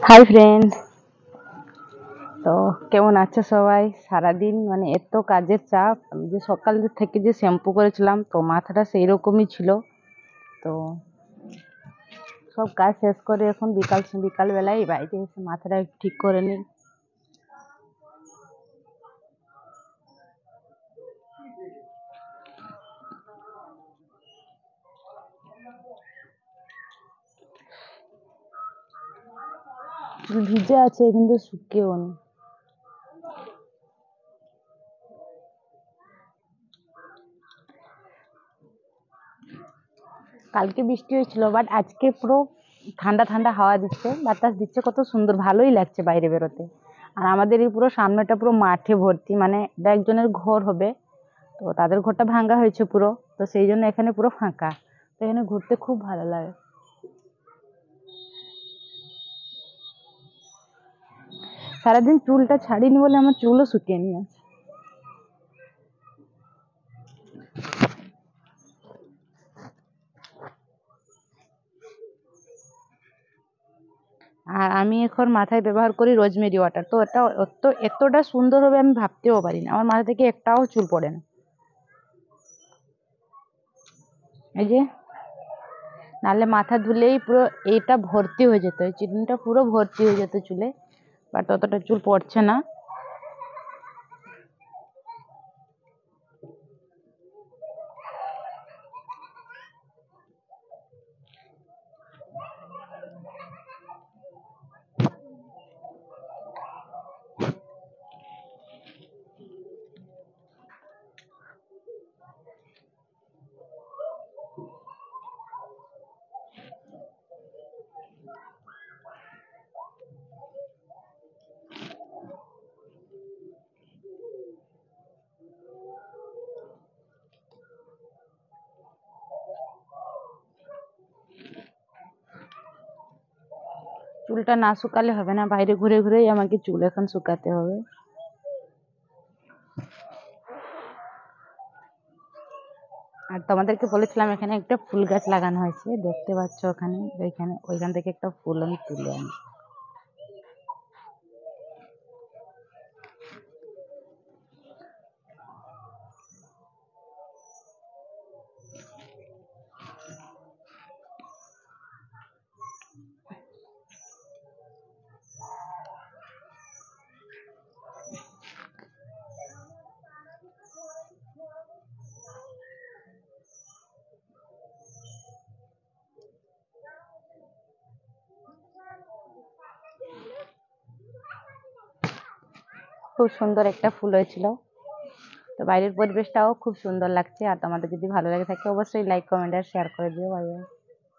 Hi friend, তো কেমন আছো সবাই? সারাদিন মানে এত কাজের চাপ, আমি যে সকাল থেকে যে শ্যাম্পু করেছিলাম তো মাথাটা সেই রকমই ছিল। তো সব কাজ শেষ করে এখন বিকাল বেলায় বাড়িতে এসে মাথাটা একটু ঠিক করে নিই। ভিজে আছে কিন্তু শুকিয়েও নি। কালকে বৃষ্টি হয়েছিল, বাট আজকে পুরো ঠান্ডা ঠান্ডা হাওয়া দিচ্ছে, বাতাস দিচ্ছে, কত সুন্দর, ভালোই লাগছে বাইরে বেরোতে। আর আমাদের এই পুরো সামনেটা পুরো মাঠে ভর্তি, মানে এটা একজনের ঘর হবে, তো তাদের ঘরটা ভাঙ্গা হয়েছে পুরো, তো সেই জন্য এখানে পুরো ফাঁকা। তো এখানে ঘুরতে খুব ভালো লাগে। সারাদিন চুলটা ছাড়িনি বলে আমার চুলও শুকিয়ে নিয়ে আছে। আর আমি এখন মাথায় ব্যবহার করি রোজমেরি ওয়াটার, তো এটা এতটা সুন্দর হবে আমি ভাবতেও পারি না। আমার মাথা থেকে একটাও চুল পড়ে না, এই যে, নাহলে মাথা ধুলেই পুরো এইটা ভর্তি হয়ে যেত, এই চিরুনিটা পুরো ভর্তি হয়ে যেত চুলে, বাট অতটা চুল পড়ছে না। চুলটা না শুকালে হবে না, বাইরে ঘুরে ঘুরেই আমাকে চুল এখন শুকাতে হবে। আর তোমাদেরকে বলেছিলাম এখানে একটা ফুল গাছ লাগানো হয়েছে, দেখতে পাচ্ছ ওখানে, ওইখান থেকে একটা ফুল আমি তুলে আনি। খুব সুন্দর একটা ফুল হয়েছিল। তো বাইরের পরিবেশটাও খুব সুন্দর লাগছে। আর তোমাদের যদি ভালো লাগে থাকে অবশ্যই লাইক, কমেন্ট আর শেয়ার করে দিও। Bye bye.